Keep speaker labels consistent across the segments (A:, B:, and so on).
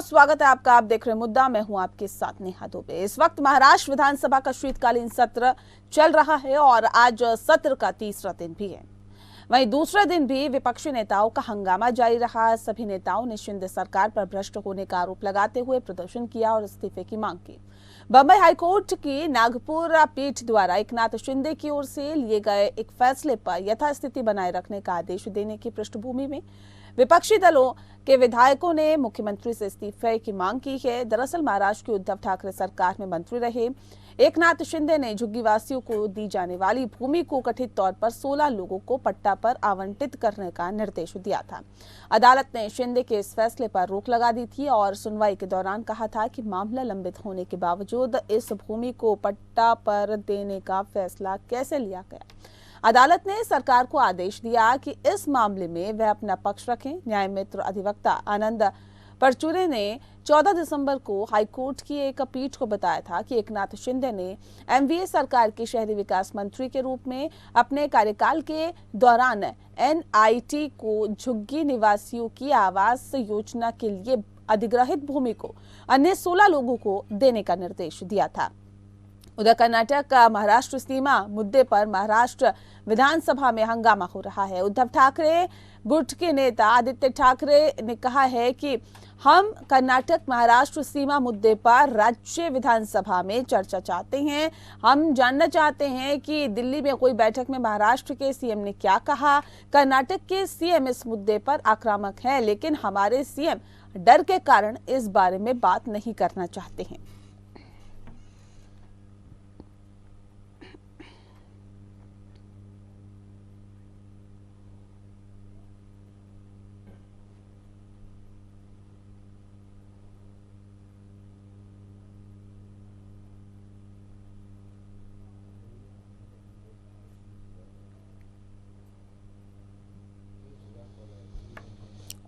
A: बहुत स्वागत है आपका। आप देख रहे हैं मुद्दा, मैं हूं आपके साथ नेहा दुबे। इस वक्त महाराष्ट्र विधानसभा का शीतकालीन सत्र चल रहा है और आज सत्र का तीसरा दिन भी है। वहीं दूसरे दिन भी विपक्षी नेताओं का हंगामा जारी रहा। सभी नेताओं ने शिंदे सरकार पर भ्रष्ट होने का आरोप लगाते हुए प्रदर्शन किया और इस्तीफे की मांग की। बंबई हाईकोर्ट की नागपुर पीठ द्वारा एकनाथ शिंदे की ओर से लिए गए एक फैसले पर यथास्थिति बनाए रखने का आदेश देने की पृष्ठभूमि में विपक्षी दलों के विधायकों ने मुख्यमंत्री से इस्तीफे की मांग की है। दरअसल महाराष्ट्र की उद्धव ठाकरे सरकार में मंत्री रहे एकनाथ शिंदे ने झुग्गीवासियों को दी जाने वाली भूमि को कथित तौर पर 16 लोगों को पट्टा पर आवंटित करने का निर्देश दिया था। अदालत ने शिंदे के इस फैसले पर रोक लगा दी थी और सुनवाई के दौरान कहा था कि मामला लंबित होने के बावजूद इस भूमि को पट्टा पर देने का फैसला कैसे लिया गया। अदालत ने सरकार को आदेश दिया कि इस मामले में वह अपना पक्ष रखें। न्याय मित्र अधिवक्ता आनंद परचुरे ने 14 दिसंबर को हाईकोर्ट की एक पीठ को बताया था कि एकनाथ शिंदे ने एमवीए सरकार के शहरी विकास मंत्री के रूप में अपने कार्यकाल के दौरान एनआईटी को झुग्गी निवासियों की आवास योजना के लिए अधिग्रहित भूमि को अन्य 16 लोगों को देने का निर्देश दिया था। उधर कर्नाटक का महाराष्ट्र सीमा मुद्दे पर महाराष्ट्र विधानसभा में हंगामा हो रहा है। उद्धव ठाकरे गुट के नेता आदित्य ठाकरे ने कहा है कि हम कर्नाटक महाराष्ट्र सीमा मुद्दे पर राज्य विधानसभा में चर्चा चाहते हैं। हम जानना चाहते हैं कि दिल्ली में कोई बैठक में महाराष्ट्र के सीएम ने क्या कहा। कर्नाटक के सीएम इस मुद्दे पर आक्रामक हैं, लेकिन हमारे सीएम डर के कारण इस बारे में बात नहीं करना चाहते हैं।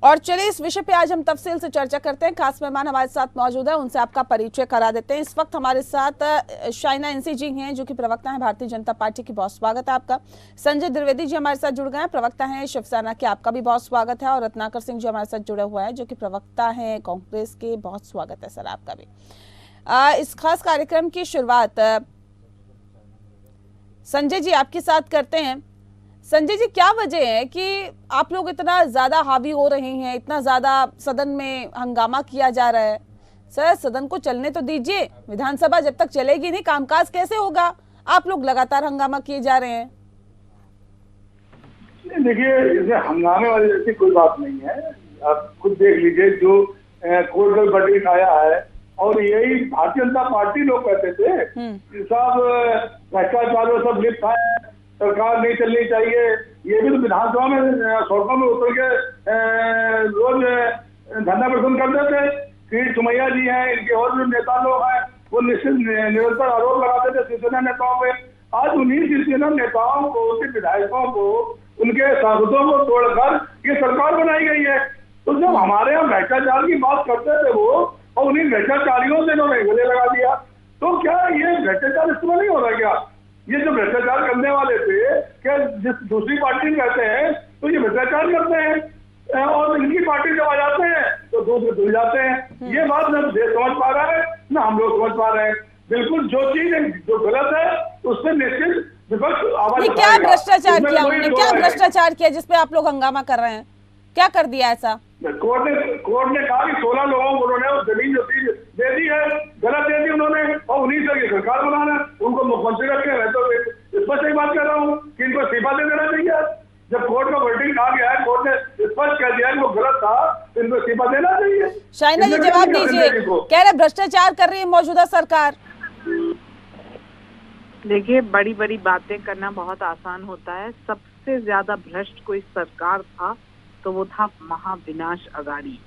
A: और चलिए इस विषय पे आज हम तफसील से चर्चा करते हैं। खास मेहमान हमारे साथ मौजूद है, उनसे आपका परिचय करा देते हैं। इस वक्त हमारे साथ शाइना एनसी जी हैं जो कि प्रवक्ता हैं भारतीय जनता पार्टी की, बहुत स्वागत है आपका। संजय द्विवेदी जी हमारे साथ जुड़ गए हैं, प्रवक्ता हैं शिवसेना के, आपका भी बहुत स्वागत है। और रत्नाकर सिंह जी हमारे साथ जुड़े हुए हैं जो कि प्रवक्ता हैं कांग्रेस के, बहुत स्वागत है सर आपका भी। इस खास कार्यक्रम की शुरुआत संजय जी आपके साथ करते हैं। संजय जी, क्या वजह है कि आप लोग इतना ज्यादा हावी हो रहे हैं, इतना ज्यादा सदन में हंगामा किया जा रहा है? सर सदन को चलने तो दीजिए, विधानसभा जब तक चलेगी नहीं कामकाज कैसे होगा? आप लोग लगातार हंगामा किए जा रहे हैं।
B: देखिए, हंगामे वाली जैसी कोई बात नहीं है। आप खुद देख लीजिए जो कोर्ट वर्डिक्ट आया है, और यही भारतीय जनता पार्टी लोग कहते थे कि सब भ्रष्टाचार सब लिप्त है, सरकार नहीं चलनी चाहिए। ये भी तो विधानसभा में सड़कों में उतर के रोज धरना प्रदर्शन करते थे। किरीट सुमैया जी हैं, इनके और भी नेता लोग हैं, वो निरंतर आरोप लगाते थे शिवसेना नेताओं पे। आज उन्हीं शिवसेना नेताओं को, उनके विधायकों को, उनके सांसदों को तोड़कर ये सरकार बनाई गई है। तो जब हमारे यहाँ भ्रष्टाचार की बात करते थे वो, और उन्हीं भ्रष्टाचारियों से इन्होंने गले लगा दिया, तो क्या ये भ्रष्टाचार इसमें नहीं हो रहा? क्या ये जो भ्रष्टाचार करने वाले थे, क्या जिस दूसरी पार्टी में रहते हैं तो ये भ्रष्टाचार करते हैं, और इनकी पार्टी जब आ जाते हैं तो दूसरे भूल जाते हैं। ये बात न देश समझ पा रहा है न हम लोग समझ पा रहे हैं। बिल्कुल जो चीज जो गलत है उससे निश्चित विपक्ष आवाज।
A: क्या भ्रष्टाचार किया उन्होंने? क्या भ्रष्टाचार किया जिसपे आप लोग हंगामा कर रहे हैं? क्या कर दिया ऐसा?
B: कोर्ट ने कहा कि 16 लोगों को उन्होंने जमीन जो थी दे दी है, गलत दे दी उन्होंने, और उन्हीं से सरकार बनाना, उनको मुख्यमंत्री रखे हैं। तो स्पष्ट एक बात कह रहा हूँ कि इनको इस्तीफा दे देना चाहिए। जब कोर्ट का वर्डिक्ट आ गया है, कोर्ट ने स्पष्ट कह दिया कि वो गलत था, तो इनको इस्तीफा देना चाहिए।
A: शाइना जी जवाब दीजिए, कह रहे भ्रष्टाचार कर रही है मौजूदा सरकार।
C: देखिए, बड़ी बड़ी बातें करना बहुत आसान होता है। सबसे ज्यादा भ्रष्ट कोई सरकार था तो वो था महाविनाश अघाड़ी,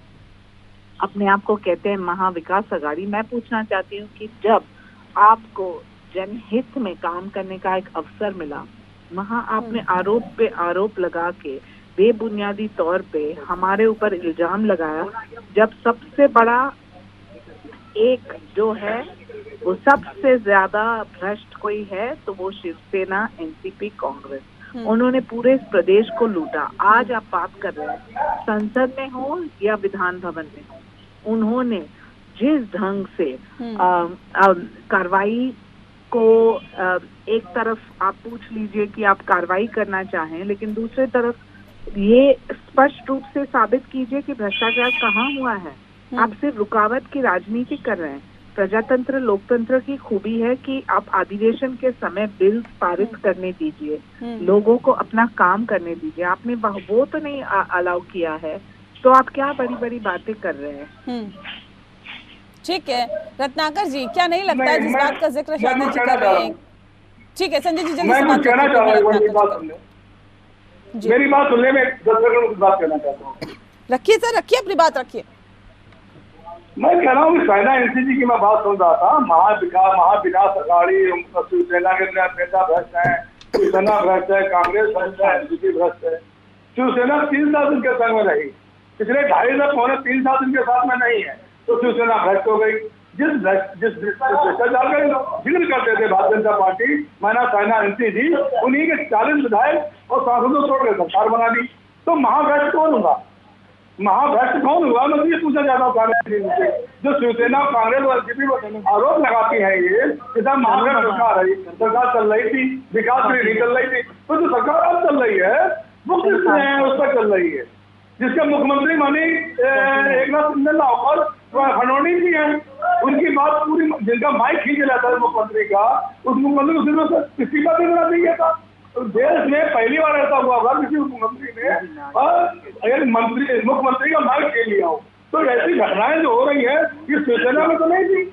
C: अपने आप को कहते हैं महाविकास अघाड़ी। मैं पूछना चाहती हूँ कि जब आपको जनहित में काम करने का एक अवसर मिला, वहाँ आपने आरोप पे आरोप लगा के बेबुनियादी तौर पे हमारे ऊपर इल्जाम लगाया। जब सबसे बड़ा एक जो है वो सबसे ज्यादा भ्रष्ट कोई है तो वो शिवसेना, एनसीपी, कांग्रेस, उन्होंने पूरे इस प्रदेश को लूटा। आज आप बात कर रहे हैं संसद में हो या विधान भवन में हो, उन्होंने जिस ढंग से कार्रवाई को एक तरफ आप पूछ लीजिए कि आप कार्रवाई करना चाहें, लेकिन दूसरे तरफ ये स्पष्ट रूप से साबित कीजिए कि भ्रष्टाचार कहाँ हुआ है। आप सिर्फ रुकावट की राजनीति कर रहे हैं। प्रजातंत्र लोकतंत्र की खूबी है कि आप अधिवेशन के समय बिल पारित करने दीजिए, लोगों को अपना काम करने दीजिए। आपने वो तो नहीं अलाउ किया है, तो आप क्या बड़ी बड़ी बातें कर रहे हैं।
A: ठीक है रत्नाकर जी, क्या नहीं लगता है जिस बात का जिक्र शैना जी कर रहे हैं? ठीक है संजय जी, जल्दी से बात
B: कहना चाह रहा हूँ, मेरी बात सुनने में 10 सेकंड बात करना चाहता हूँ।
A: रखिए सर, रखिए अपनी बात रखिए।
B: मैं कह रहा हूँ साइना एनसीजी की मैं बात सुन रहा था। महाविकास अघाड़ी, शिवसेना के नेता भ्रष्ट है, शिवसेना भ्रष्ट है, कांग्रेस भ्रष्ट है, एनसीपी भ्रष्ट है। शिवसेना 3 साल उनके संग में रही, पिछले 2.5 से पौने 3 साल उनके साथ में नहीं है, तो शिवसेना भ्रष्ट हो गई। जिस भ्रष्टाचार का जिक्र करते थे भारतीय जनता पार्टी माना साइना एनसीजी, उन्हीं के 40 विधायक और सांसदों छोड़ के सरकार बना दी। तो महाभ्रष्ट कौन हुआ? महाभ्रष्ट कौन हुआ? मैं ये पूछना चाहता हूँ। जो शिवसेना कांग्रेस और एनसीपी पर आरोप लगाती है ये सरकार चल रही थी, विकास के लिए नहीं चल रही थी, तो जो सरकार अब चल रही है वो किसने है? उस पर चल रही है जिसके मुख्यमंत्री मानी एकनाथ शिंदे और फडणवीस जी हैं। उनकी बात पूरी, जिनका माइक खींच जाता है मुख्यमंत्री का, उस मुख्यमंत्री को सिर्फ इस्तीफा देना चाहिए था। तो देश में पहली बार ऐसा हुआ होगा किसी मुख्यमंत्री ने मुख्यमंत्री का माइक ले लिया हो। तो ऐसी घटनाएं जो हो रही है ये शिवसेना में तो नहीं थी।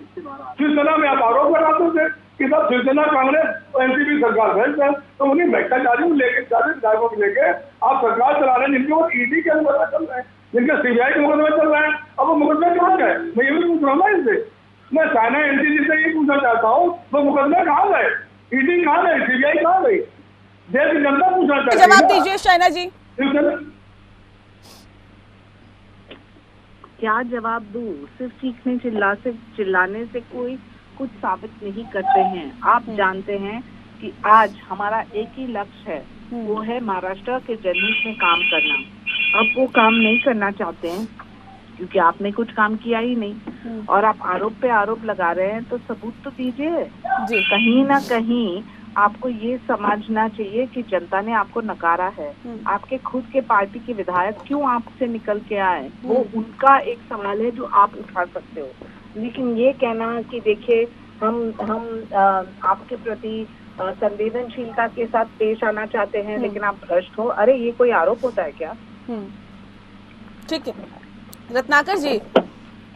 B: शिवसेना में आप आरोप लगाते थे कि सब शिवसेना कांग्रेस एनसीपी सरकार भ्रष्ट है, तो उन्हीं भ्रष्टाचारियों को लेकर 40 विधायकों को लेकर आप सरकार चला रहे हैं, जिनके वो ईडी के मुकदमे चल रहे हैं, जिनके सीबीआई के मुकदमे चल रहे हैं। अब वो मुकदमे कहाँ गए? मैं ये भी पूछ रहा हूँ ना इनसे। मैं साइना एनसीजी से ये पूछना चाहता हूँ, वो मुकदमे कहाँ गए? ईडी कहाँ गई? सीबीआई कहाँ गई? देश की जनता पूछना चाहती है।
A: जवाब दीजिए शाइना जी।
C: क्या जवाब दूं? सिर्फ चीखने चिल्लाने से कोई कुछ साबित नहीं करते हैं। आप जानते हैं कि आज हमारा एक ही लक्ष्य है, वो है महाराष्ट्र के जनहित में काम करना। अब वो काम नहीं करना चाहते हैं क्योंकि आपने कुछ काम किया ही नहीं, और आप आरोप पे आरोप लगा रहे हैं, तो सबूत तो दीजिए। कहीं ना कहीं आपको ये समझना चाहिए कि जनता ने आपको नकारा है। आपके खुद के पार्टी के विधायक क्यों आपसे निकल के आए, वो उनका एक सवाल है जो आप उठा सकते हो। लेकिन ये कहना कि देखिए हम आपके प्रति संवेदनशीलता के साथ पेश आना चाहते हैं लेकिन आप भ्रष्ट हो, अरे ये कोई आरोप होता है क्या?
A: ठीक है रत्नाकर जी,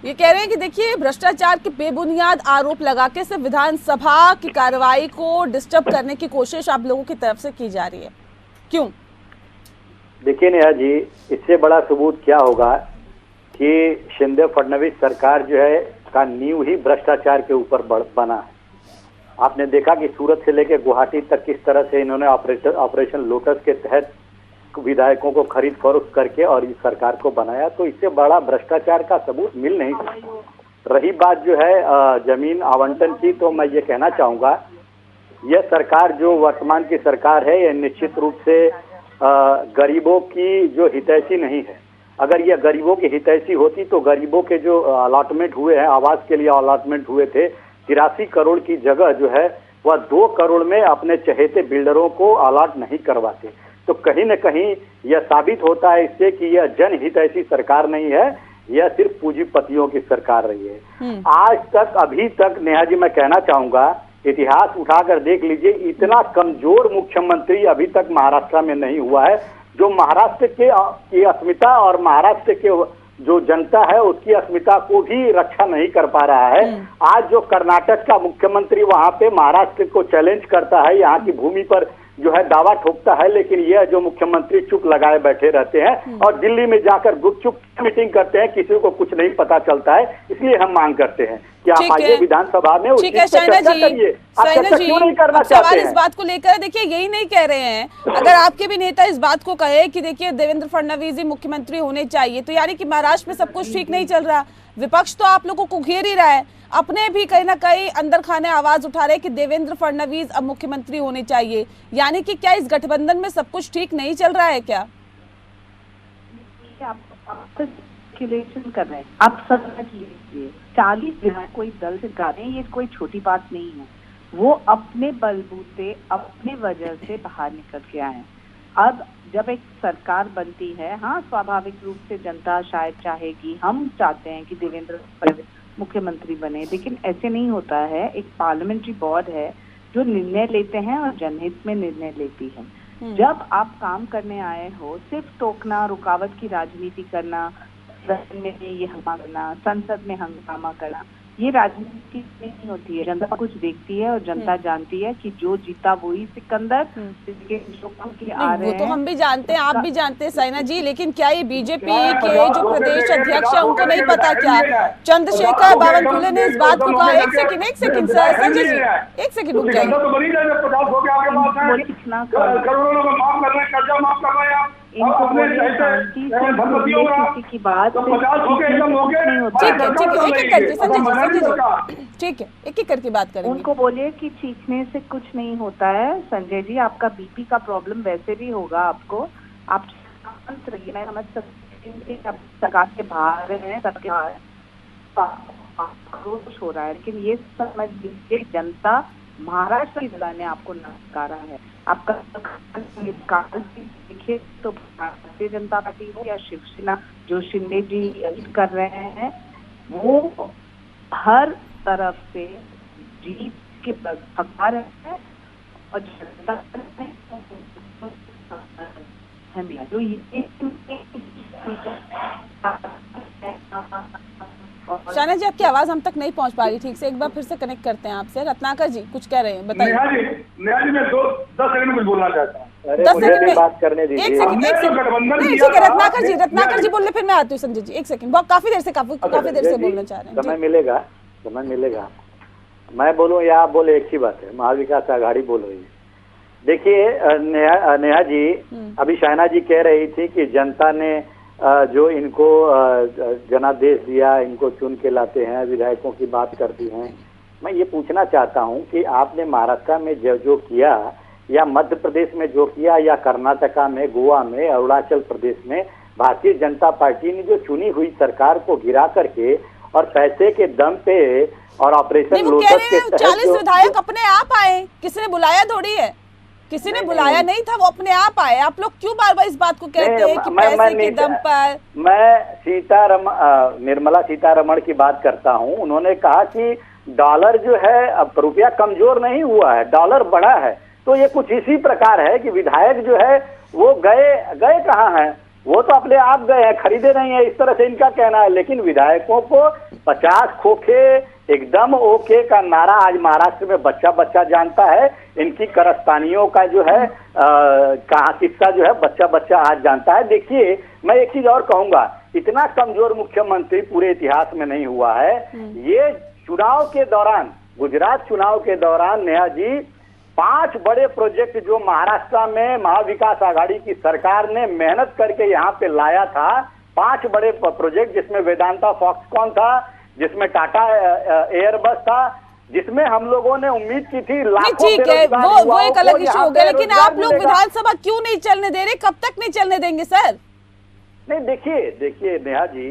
A: ये कह रहे हैं कि देखिए भ्रष्टाचार के बेबुनियाद आरोप लगा के सिर्फ विधानसभा की कार्रवाई को डिस्टर्ब करने की कोशिश आप लोगों की तरफ से की जा रही है, क्यों? देखिए
D: नेहा जी, इससे बड़ा सबूत क्या होगा कि शिंदे फडणवीस सरकार जो है का नींव ही भ्रष्टाचार के ऊपर बना है। आपने देखा कि सूरत से लेकर गुवाहाटी तक किस तरह से इन्होंने ऑपरेशन लोटस के तहत विधायकों को खरीद फरोख्त करके और इस सरकार को बनाया। तो इससे बड़ा भ्रष्टाचार का सबूत मिल नहीं सकता। रही बात जो है जमीन आवंटन की, तो मैं ये कहना चाहूँगा यह सरकार जो वर्तमान की सरकार है, यह निश्चित रूप से गरीबों की जो हितैषी नहीं है। अगर यह गरीबों की हितैषी होती तो गरीबों के जो अलॉटमेंट हुए हैं, आवास के लिए अलॉटमेंट हुए थे, 83 करोड़ की जगह जो है वह 2 करोड़ में अपने चहेते बिल्डरों को अलॉट नहीं करवाते। तो कहीं न कहीं यह साबित होता है इससे कि यह जनहितैषी सरकार नहीं है, यह सिर्फ पूंजीपतियों की सरकार रही है। आज तक, अभी तक नेहा जी मैं कहना चाहूंगा, इतिहास उठाकर देख लीजिए, इतना कमजोर मुख्यमंत्री अभी तक महाराष्ट्र में नहीं हुआ है, जो महाराष्ट्र की अस्मिता और महाराष्ट्र के जो जनता है उसकी अस्मिता को भी रक्षा नहीं कर पा रहा है। आज जो कर्नाटक का मुख्यमंत्री वहां पे महाराष्ट्र को चैलेंज करता है, यहाँ की भूमि पर जो है दावा ठोकता है, लेकिन यह जो मुख्यमंत्री चुप लगाए बैठे रहते हैं और दिल्ली में जाकर गुपचुप मीटिंग करते हैं, किसी को कुछ नहीं पता चलता है। इसलिए हम मांग करते हैं कि आप आइए विधानसभा में उस चीज पे चर्चा करिए। आप चर्चा क्यों नहीं करना चाहते हैं?
A: इस बात को लेकर देखिए यही नहीं कह रहे हैं, अगर आपके भी नेता इस बात को कहे कि देखिए देवेंद्र फडणवीस जी मुख्यमंत्री होने चाहिए, तो यानी कि महाराष्ट्र में सब कुछ ठीक नहीं चल रहा। विपक्ष तो आप लोगों को घेर ही रहा है, अपने भी कहीं ना कहीं अंदर खाने आवाज उठा रहे कि देवेंद्र फडणवीस अब मुख्यमंत्री होने चाहिए। यानी कि क्या इस गठबंधन में सब कुछ ठीक नहीं चल रहा है क्या?
C: स्पेकुलेशन कर रहे हैं। आप समझ लीजिए 40 विधायक कोई दल से गा रहे हैं, ये कोई छोटी बात नहीं है। वो अपने बलबूते अपने वजह से बाहर निकल के आए। अब जब एक सरकार बनती है, हाँ स्वाभाविक रूप से जनता शायद चाहेगी, हम चाहते हैं कि देवेंद्र फडणवीस मुख्यमंत्री बने, लेकिन ऐसे नहीं होता है। एक पार्लियामेंट्री बॉडी है जो निर्णय लेते हैं और जनहित में निर्णय लेती है। जब आप काम करने आए हो, सिर्फ टोकना, रुकावट की राजनीति करना, सदन में ये हंगामा करना, संसद में हंगामा करना, ये राजनीति नहीं होती है। जनता कुछ देखती है और जनता जानती है कि जो जीता वही सिकंदर।
A: वो तो हम भी जानते हैं, आप भी जानते हैं साइना जी, लेकिन क्या ये बीजेपी के जो प्रदेश अध्यक्ष है उनको नहीं पता क्या चंद्रशेखर बावनकुले ने इस बात को कहा? एक सेकंड सर, संजय जी एक सेकंड रुक जाइए।
C: इनको बोलिए शांति से बोलिए, किसी की बात
A: ठीक है एक एक करके संजय जी ठीक है, एक एक करके बात करेंगे।
C: उनको बोलिए कि चीखने से कुछ नहीं होता है। संजय जी, आपका बीपी का प्रॉब्लम वैसे भी होगा आपको, आप शांत रहिए। मैं समझ सकती हूँ कि आप सरकार के बाहर हैं, सबके बाहर आक्रोश हो रहा है, लेकिन ये समझ लीजिए जनता महाराष्ट्र की जनता ने आपको नकारा है। आपका देखिए तो भारतीय जनता पार्टी हो या शिवसेना, जो शिंदे जी कर रहे हैं, वो हर तरफ से जीत के हकदार है और जनता जो ये
A: शाना जी आपकी आवाज हम तक नहीं पहुंच पा रही ठीक से, एक बार फिर से कनेक्ट करते हैं आपसे। रत्नाकर जी कुछ कह रहे हैं, बताइए।
B: नेहा जी मैं 10 सेकंड में बोलना चाहता हूँ।
A: 10 सेकंड में
D: बात करने दीजिए।
A: एक सेकंड ठीक है रत्नाकर जी बोलने, फिर मैं आती हूँ संजय जी। एक सेकंड, बहुत काफी देर से बोलना चाह रहे हैं।
D: समय मिलेगा, मैं बोलूँ या आप बोले, एक ही बात है। महाविकास आघाड़ी बोल रही है। देखिए नेहा जी, अभी शाइना जी कह रही थी कि जनता ने जो इनको जनादेश दिया, इनको चुन के लाते हैं, विधायकों की बात करती हैं। मैं ये पूछना चाहता हूं कि आपने महाराष्ट्र में जो किया, या मध्य प्रदेश में जो किया, या कर्नाटका में, गोवा में, अरुणाचल प्रदेश में, भारतीय जनता पार्टी ने जो चुनी हुई सरकार को गिरा करके और पैसे के दम पे और ऑपरेशन लोटस के तहत
A: 40 विधायक अपने आप आए, किसी ने बुलाया थोड़ी है, किसी ने बुलाया नहीं था, वो अपने आप आए। आप लोग क्यों बार बार इस बात को कहते हैं कि पैसे के दम पर?
D: मैं निर्मला सीतारमण की बात करता हूं। उन्होंने कहा कि डॉलर जो है, अब रुपया कमजोर नहीं हुआ है, डॉलर बढ़ा है। तो ये कुछ इसी प्रकार है कि विधायक जो है वो गए कहाँ हैं? वो तो अपने आप गए हैं, खरीदे नहीं है, इस तरह से इनका कहना है। लेकिन विधायकों को 50 खोखे एकदम ओके का नारा आज महाराष्ट्र में बच्चा जानता है। इनकी करस्तानियों का जो है कहा किस्सा जो है बच्चा आज जानता है। देखिए, मैं एक चीज और कहूंगा, इतना कमजोर मुख्यमंत्री पूरे इतिहास में नहीं हुआ है। ये चुनाव के दौरान, गुजरात चुनाव के दौरान नेहा जी, 5 बड़े प्रोजेक्ट जो महाराष्ट्र में महाविकास आघाड़ी की सरकार ने मेहनत करके यहाँ पे लाया था, 5 बड़े प्रोजेक्ट, जिसमें वेदांता फॉक्सकॉन था, जिसमें टाटा एयरबस था, जिसमें हम लोगों ने उम्मीद की थी लाखों।
A: ठीक है, वो एक अलग इशू हो गया, लेकिन आप लोग विधानसभा क्यों नहीं चलने दे रहे? कब तक नहीं चलने देंगे सर?
D: नहीं, देखिए नेहा जी,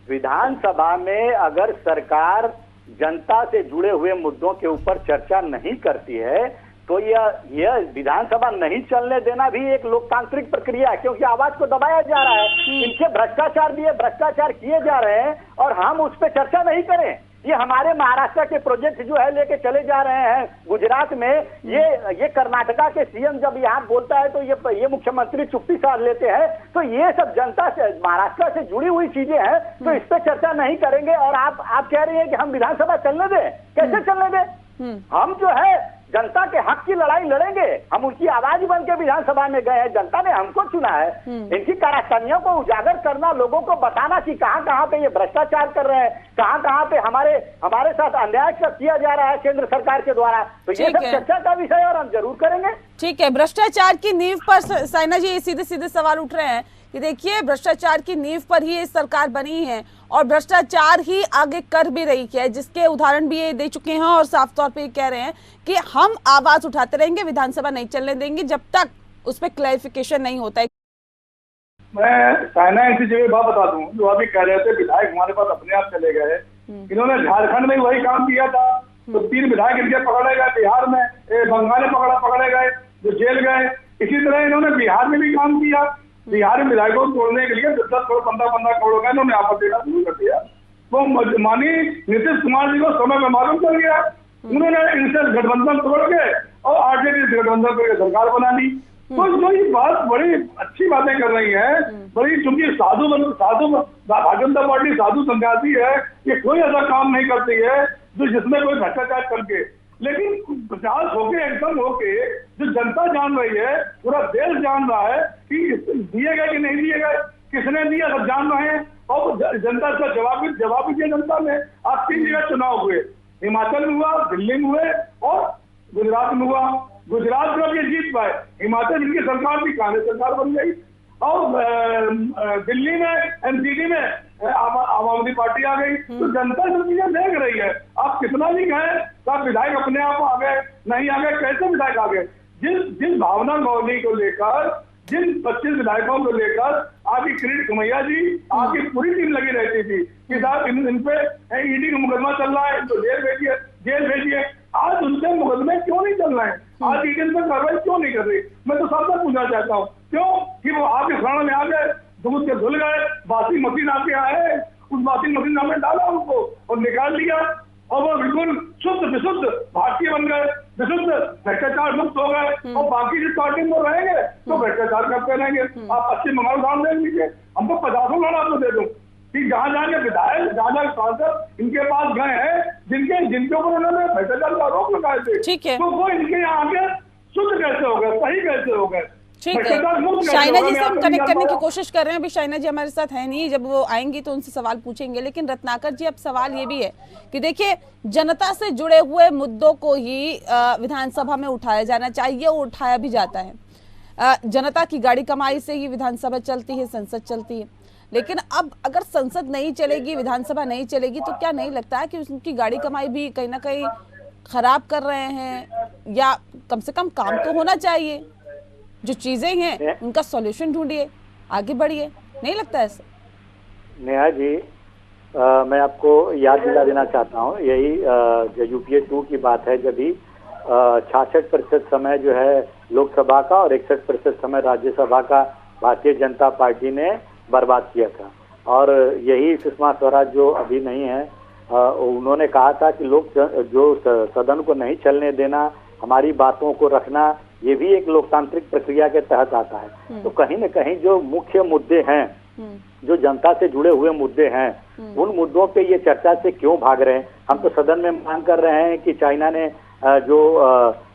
D: विधानसभा में अगर सरकार जनता से जुड़े हुए मुद्दों के ऊपर चर्चा नहीं करती है तो यह विधानसभा नहीं चलने देना भी एक लोकतांत्रिक प्रक्रिया है, क्योंकि आवाज को दबाया जा रहा है। इनके भ्रष्टाचार किए जा रहे हैं और हम उस पर चर्चा नहीं करें। ये हमारे महाराष्ट्र के प्रोजेक्ट जो है लेके चले जा रहे हैं गुजरात में। ये कर्नाटका के सीएम जब यहाँ बोलता है तो ये मुख्यमंत्री चुप्पी साध लेते हैं। तो ये सब जनता से, महाराष्ट्र से जुड़ी हुई चीजें हैं, तो इस पर चर्चा नहीं करेंगे। और आप कह रही हैं कि हम विधानसभा चलने दें? कैसे चलने दें? हम जो है जनता के हक की लड़ाई लड़ेंगे। हम उनकी आवाज बन के विधानसभा में गए हैं, जनता ने हमको चुना है। इनकी काराकानियों को उजागर करना, लोगों को बताना कि कहां पे ये भ्रष्टाचार कर रहे हैं, कहां पे हमारे साथ अन्याय किया जा रहा है केंद्र सरकार के द्वारा, तो ये सब चर्चा का विषय और हम जरूर करेंगे।
A: ठीक है, भ्रष्टाचार की नींव पर साइना जी सीधे सवाल उठ रहे हैं कि देखिए, भ्रष्टाचार की नींव पर ही ये सरकार बनी है और भ्रष्टाचार ही आगे कर भी रही है, जिसके उदाहरण भी ये दे चुके हैं और साफ तौर पे कह रहे हैं कि हम आवाज उठाते रहेंगे, विधानसभा नहीं चलने देंगे जब तक उस पर क्लैरिफिकेशन नहीं होता है।
B: मैं साइना ऐसी जगह बात बता दूं, जो अभी कह रहे थे विधायक हमारे पास अपने आप चले गए, इन्होंने झारखंड में वही काम किया था। तो 3 विधायक इनके पकड़े गए बिहार में, बंगाल में पकड़े गए जो जेल गए। इसी तरह इन्होंने बिहार में भी काम किया। बिहार में विधायकों को तोड़ने के लिए 10 करोड़ 15 करोड़ का इन्होंने आपस देना शुरू कर दिया। वो माननीय नीतीश कुमार जी को समय में मालूम चल गया, उन्होंने इनसे गठबंधन तोड़ के और आरजेडी से गठबंधन करके सरकार बना ली। तो जो ये बात बड़ी अच्छी बातें कर रही है, बड़ी, क्योंकि साधु भारतीय जनता पार्टी साधु सन्यासी है, ये कोई ऐसा काम नहीं करती है जो जिसमें कोई भ्रष्टाचार करके, लेकिन 50 होके एकदम होके जो जनता जान रही है, पूरा देश जान रहा है कि दिए गए कि नहीं दिए गए, किसने दिया, सब जान रहे हैं। और जनता का जवाब भी दिया जनता ने। आज 3 जगह चुनाव हुए, हिमाचल में हुआ, दिल्ली में हुए और गुजरात में हुआ। गुजरात में अब ये जीत पाए, हिमाचल इनकी सरकार भी कांग्रेस सरकार बन गई और दिल्ली में एनसीडी में आम आदमी पार्टी आ गई। तो जनता जो चीजें देख रही है, आप कितना भी कहें तो विधायक अपने आप आ गए, नहीं आ गए, कैसे विधायक आ गए? जिस भावना मौली को लेकर, जिन 25 विधायकों को लेकर आपकी किरीट कुमैया जी, आपकी पूरी टीम लगी रहती थी कि साहब इन पे ईडी का मुकदमा चल रहा है, तो जेल भेजिए। आज उनसे मुकदमे क्यों नहीं चल रहे हैं? आज ईडी पर कार्रवाई क्यों नहीं कर रही? मैं तो सबसे पूछना चाहता हूँ, क्यों कि वो आपके शरण में आ गए, दूध के धुल गए, बासी मशीन आके आए, उस बासी मशीन में डाला उनको और निकाल लिया और वो बिल्कुल शुद्ध विशुद्ध भारतीय बन गए, विशुद्ध भ्रष्टाचार मुक्त हो गए। और बाकी जिस पार्टी में रहेंगे तो भ्रष्टाचार करते रहेंगे। आप 25 बंगाल उदाहरण दे लीजिए, हम तो 50 लड़ा आपको दे दूं कि जहाँ जाके विधायक, जहाँ सांसद इनके पास गए हैं, जिनके ऊपर उन्होंने भ्रष्टाचार का आरोप लगाए थे, तो वो इनके यहाँ आके शुद्ध कैसे हो गए, सही कैसे हो गए?
A: ठीक है, शाइना जी से हम कनेक्ट करने की कोशिश कर रहे हैं। अभी शाइना जी हमारे साथ है नहीं, जब वो आएंगी तो उनसे सवाल पूछेंगे। लेकिन रत्नाकर जी, अब सवाल ये भी है कि देखिए, जनता से जुड़े हुए मुद्दों को ही विधानसभा में उठाया जाना चाहिए, उठाया भी जाता है। जनता की गाड़ी कमाई से ही विधानसभा चलती है, संसद चलती है। लेकिन अब अगर संसद नहीं चलेगी, विधानसभा नहीं चलेगी, तो क्या नहीं लगता है कि उनकी गाड़ी कमाई भी कहीं ना कहीं खराब कर रहे हैं? या कम से कम काम तो होना चाहिए, जो चीजें हैं उनका सॉल्यूशन ढूंढिए, आगे बढ़िए, नहीं लगता ऐसा?
D: नेहा जी, मैं आपको याद दिला देना चाहता हूँ, यही जो यूपीए 2 की बात है, जब भी 66% समय जो है लोकसभा का और 61% समय राज्यसभा का भारतीय जनता पार्टी ने बर्बाद किया था। और यही सुषमा स्वराज जो अभी नहीं है, उन्होंने कहा था कि लोग जो सदन को नहीं चलने देना, हमारी बातों को रखना, ये भी एक लोकतांत्रिक प्रक्रिया के तहत आता है। तो कहीं न कहीं जो मुख्य मुद्दे हैं, जो जनता से जुड़े हुए मुद्दे हैं, उन मुद्दों पे ये चर्चा से क्यों भाग रहे हैं? हम तो सदन में मांग कर रहे हैं कि चाइना ने जो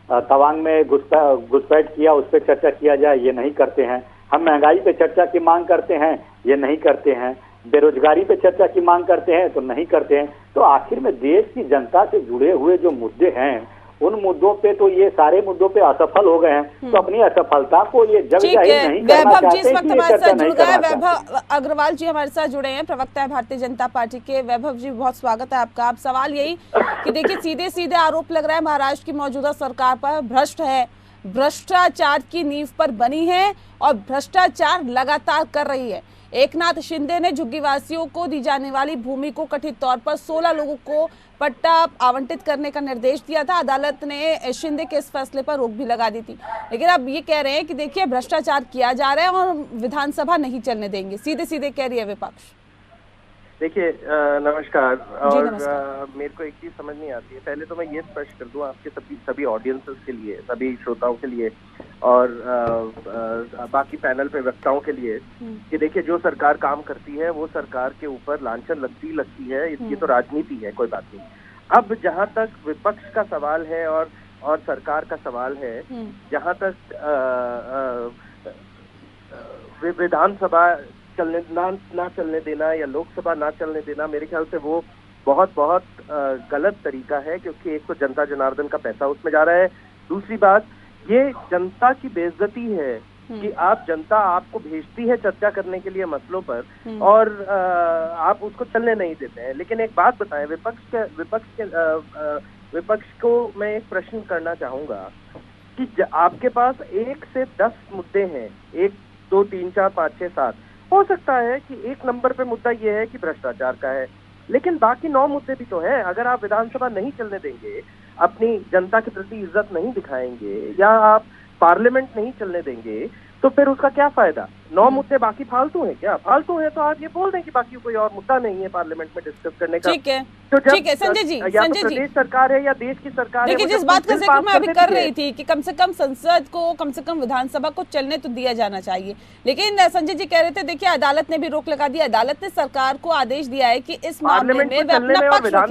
D: तवांग में घुसपैठ किया, उस पर चर्चा किया जाए, ये नहीं करते हैं। हम महंगाई पे चर्चा की मांग करते हैं, ये नहीं करते हैं। बेरोजगारी पे चर्चा की मांग करते हैं, तो नहीं करते हैं। तो आखिर में देश की जनता से जुड़े हुए जो मुद्दे हैं, उन मुद्दों पे तो ये सारे मुद्दों पे असफल हो गए हैं। तो अपनी असफलता को ये जग जाहिर नहीं करना चाहते।
A: वैभव जी इस वक्त हमारे साथ जुड़ गए, वैभव अग्रवाल जी हमारे साथ जुड़े हैं, प्रवक्ता है भारतीय जनता पार्टी के। वैभव जी, बहुत स्वागत है आपका। आप सवाल यही कि देखिए, सीधे सीधे आरोप लग रहा है महाराष्ट्र की मौजूदा सरकार पर भ्रष्ट है, भ्रष्टाचार की नींव पर बनी है और भ्रष्टाचार लगातार कर रही है। एकनाथ शिंदे ने झुग्गीवासियों को दी जाने वाली भूमि को कथित तौर पर 16 लोगों को पट्टा आवंटित करने का निर्देश दिया था। अदालत ने शिंदे के इस फैसले पर रोक भी लगा दी थी। लेकिन अब ये कह रहे हैं कि देखिए, भ्रष्टाचार किया जा रहा है और विधानसभा नहीं चलने देंगे, सीधे सीधे कह रही है विपक्ष।
E: देखिए, नमस्कार। और मेरे को एक चीज समझ नहीं आती है। पहले तो मैं ये स्पष्ट कर दूं आपके सभी ऑडियंसेस के लिए, सभी श्रोताओं के लिए और बाकी पैनल पे वक्ताओं के लिए कि देखिए, जो सरकार काम करती है वो सरकार के ऊपर लांछन लगती है। ये तो राजनीति है, कोई बात नहीं। अब जहां तक विपक्ष का सवाल है और सरकार का सवाल है, जहां तक विधानसभा ना चलने देना या लोकसभा ना चलने देना, मेरे ख्याल से वो बहुत गलत तरीका है। क्योंकि एक तो जनता जनार्दन का पैसा उसमें जा रहा है, दूसरी बात ये जनता की बेइज्जती है कि जनता आपको भेजती है चर्चा करने के लिए मसलों पर और आप उसको चलने नहीं देते हैं। लेकिन एक बात बताएं, विपक्ष को मैं एक प्रश्न करना चाहूंगा कि आपके पास 1 से 10 मुद्दे हैं, 1, 2, 3, 4, 5, 6, 7, हो सकता है कि 1 नंबर पे मुद्दा ये है कि भ्रष्टाचार का है, लेकिन बाकी 9 मुद्दे भी तो हैं। अगर आप विधानसभा नहीं चलने देंगे, अपनी जनता के प्रति इज्जत नहीं दिखाएंगे, या आप पार्लियामेंट नहीं चलने देंगे, तो फिर उसका क्या फायदा? 9 मुद्दे बाकी फालतू हैं क्या? फालतू है तो आप ये बोल दें कि बाकी कोई और मुद्दा नहीं है पार्लियामेंट में डिस्कस करने का।
A: ठीक है,
E: तो
A: ठीक है संजय जी,
E: या तो प्रदेश सरकार है या देश की सरकार है।
A: देखिए, जिस बात का जिक्र मैं अभी कर रही थी कि कम से कम संसद को, कम से कम विधानसभा को चलने तो दिया जाना चाहिए, लेकिन संजय जी कह रहे थे देखिए अदालत ने भी रोक लगा दी। अदालत ने सरकार को आदेश दिया है कि इस मामले में वे अपना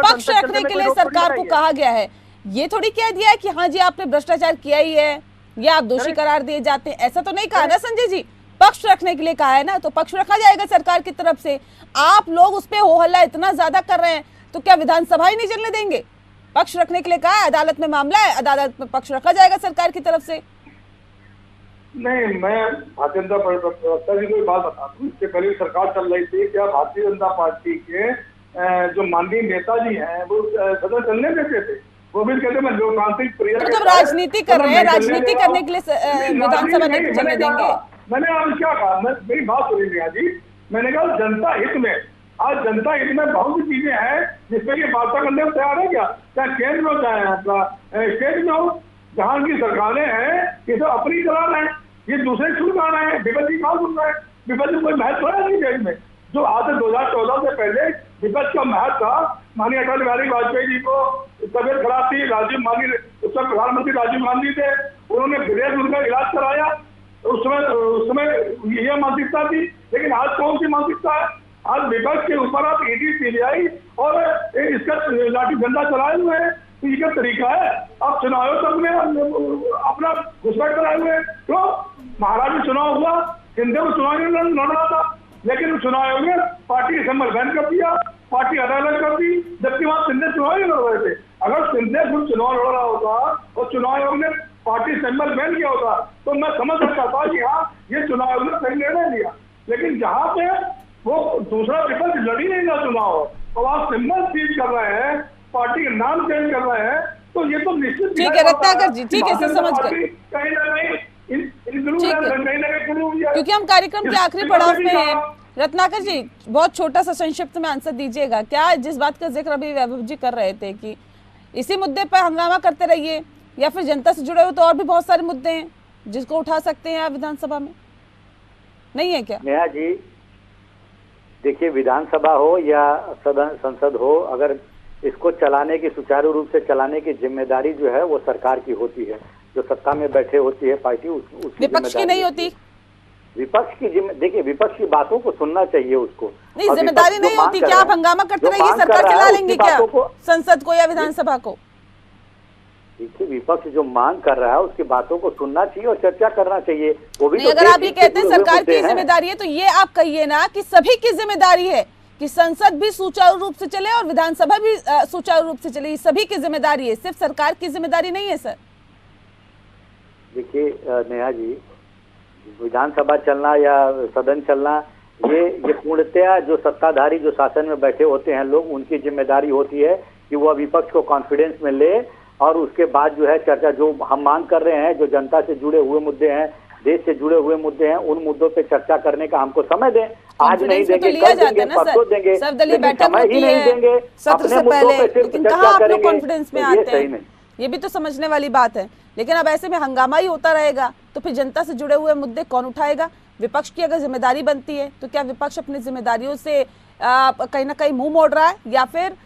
A: पक्ष रखने के लिए सरकार को कहा गया है। ये थोड़ी कह दिया है कि हाँ जी आपने भ्रष्टाचार किया ही है या आप दोषी करार दिए जाते हैं, ऐसा तो नहीं कहा ना संजय जी। पक्ष रखने के लिए कहा है ना, तो पक्ष रखा जाएगा सरकार की तरफ से। आप लोग उस पे हो हल्ला इतना ज्यादा कर रहे हैं तो क्या विधानसभा ही नहीं चलने देंगे? पक्ष रखने के लिए कहा है, अदालत में मामला है, अदालत में पक्ष रखा जाएगा सरकार की तरफ से।
B: नहीं, मैं भारतीय जनता पार्टी की कोई बात बता दूं। इससे पहले सरकार चल रही थी, क्या भारतीय जनता पार्टी के जो माननीय नेताजी हैं वो सदन चलने देते थे? वो भी कहते मैं लोकतांत्रिक प्रिय
A: तो जब राजनीति कर रहे हैं, राजनीति करने के लिए विधानसभा नहीं चलने देंगे?
B: मैंने आज क्या कहा, मेरी बात सुनिए जी। मैंने कहा जनता हित में, आज जनता हित में बहुत सी चीजें हैं जिसपे ये वार्ता करने में तैयार है क्या? चाहे केंद्र में, चाहे आपका स्टेट में हो, जहाँ की सरकारें हैं ये सब अपनी चला रहे हैं, ये दूसरे सुन पा रहे हैं, विपक्ष की कहाँ सुन रहे हैं? विपक्ष में कोई महत्व है नहीं देश में। जो आज से 2014 से पहले विपक्ष का महत्व था, माननीय अटल बिहारी वाजपेयी जी को तबियत खराब थी, माननीय उस समय प्रधानमंत्री राजीव गांधी थे, उन्होंने विदेश उनका इलाज कराया, उस समय यह मानसिकता थी। लेकिन आज कौन सी मानसिकता है? आज विपक्ष के ऊपर आप ईडी, सीबीआई और इसका लाठी डंडा चलाए हुए हैं। तो ये क्या तरीका है? आप चुनाव आयोग तक में अपना घुसपैठ कराए हुए हैं। तो महाराज में चुनाव हुआ, सिंधे को चुनाव लड़ रहा था, लेकिन चुनाव आयोग ने पार्टी असेंबल बैन कर दिया, पार्टी अलग कर दी, जबकि वहां सिंधे चुनाव ही लड़ रहे थे। अगर सिंधे खुद चुनाव लड़ रहा होता और चुनाव आयोग ने पार्टी असेंबल बैन किया होता तो मैं समझ सकता था कि हाँ ये चुनाव आयोग ने सही निर्णय लिया। लेकिन जहाँ पे वो दूसरा विपक्ष लड़ ही नहीं रहा चुनाव और वहाँ सिंबल चेंज कर रहे हैं, पार्टी का नाम चेंज कर रहे हैं, तो ये तो निश्चित
A: ठीक है रत्नाकर जी, ठीक है समझ गए।
B: कहीं ना कहीं
A: क्योंकि हम कार्यक्रम के आखिरी पड़ाव में हैं। रत्नाकर जी बहुत छोटा सा संक्षिप्त में आंसर दीजिएगा, क्या जिस बात का जिक्र अभी वैभव जी कर रहे थे कि इसी मुद्दे पर हंगामा करते रहिए, या फिर जनता से जुड़े हुए तो और भी बहुत सारे मुद्दे हैं जिसको उठा सकते हैं आप विधानसभा में, नहीं है क्या?
D: नेहा जी देखिए, विधानसभा हो या सदन संसद हो, अगर इसको चलाने की, सुचारू रूप से चलाने की जिम्मेदारी जो है वो सरकार की होती है। जो सत्ता में बैठे होती है पार्टी, उसकी
A: विपक्ष की नहीं होती।
D: विपक्ष की देखिए, विपक्ष की बातों को सुनना चाहिए उसको।
A: नहीं, जिम्मेदारी नहीं होती। क्या आप हंगामा करते रहिए, सरकार चला लेंगे क्या संसद को या विधानसभा को?
D: देखिए, विपक्ष जो मांग कर रहा है उसकी बातों को सुनना चाहिए और चर्चा करना चाहिए। वो भी
A: अगर आप ये कहते हैं सरकार की जिम्मेदारी है, तो ये आप कहिए ना कि सभी की जिम्मेदारी है कि संसद भी सुचारू रूप से चले और विधानसभा भी सुचारू रूप से चले। सभी की जिम्मेदारी है, सिर्फ सरकार की जिम्मेदारी नहीं है सर।
D: देखिए नेहा जी, विधानसभा चलना या सदन चलना ये पूर्णतया जो सत्ताधारी, जो शासन में बैठे होते हैं लोग, उनकी जिम्मेदारी होती है कि वह विपक्ष को कॉन्फिडेंस में ले और उसके बाद जो है चर्चा, जो हम मांग कर रहे हैं, जो जनता से जुड़े हुए मुद्दे हैं, देश से जुड़े हुए मुद्दे हैं, उन मुद्दों पे चर्चा करने का हमको समय दें। आज नहीं देंगे, कल देंगे, परसों देंगे, समय ही नहीं देंगे। अपने मुद्दों पे सिर्फ चर्चा करेंगे,
A: कॉन्फिडेंस में आते हैं, ये भी तो समझने वाली बात है। लेकिन अब ऐसे में हंगामा ही होता रहेगा तो फिर जनता से जुड़े हुए मुद्दे कौन उठाएगा? विपक्ष की अगर जिम्मेदारी बनती है तो क्या विपक्ष अपनी जिम्मेदारियों से कहीं ना कहीं मुंह मोड़ रहा है या फिर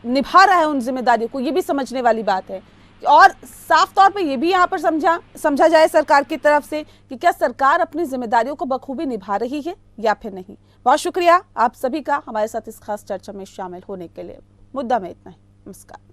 A: निभा रहा है उन जिम्मेदारियों को? ये भी समझने वाली बात है। और साफ तौर पे ये भी यहाँ पर समझा जाए सरकार की तरफ से कि क्या सरकार अपनी जिम्मेदारियों को बखूबी निभा रही है या फिर नहीं। बहुत शुक्रिया आप सभी का हमारे साथ इस खास चर्चा में शामिल होने के लिए। मुद्दा में इतना ही, नमस्कार।